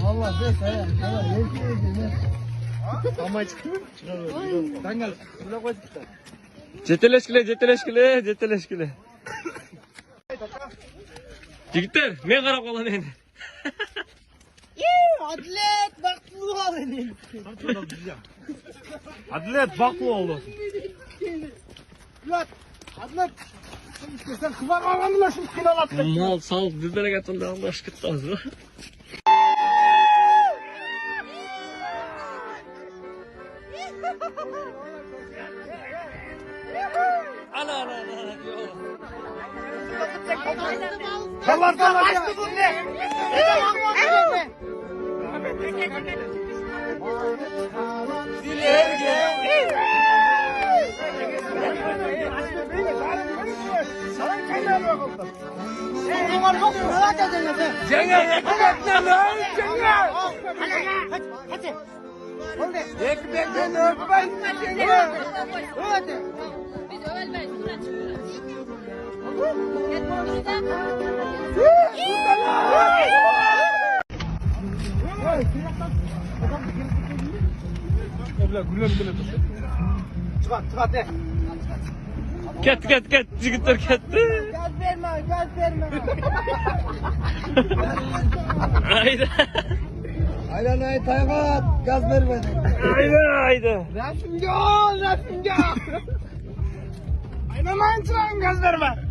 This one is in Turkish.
Vallahi be saya. Ama çıkmıyor. Sen gel. Burada koy. Жетелешкіле. Жігіттер, мен қарап қалан енді. Adlet baklı al benim. Adilet baklı oldu. Lat. Adlet. Sen kıvar ağlamına şimdi kınalat. Мал салып дүберек атында алғаш кетті азы. Ana. Kalardan açtı bu ne? Çıkart de. Ket, жігіттер кетті. Gaz verme. Haydi. Aylanay Taygat gaz vermedi. Haydi. Resim gel. Aylanay çıran gaz verme.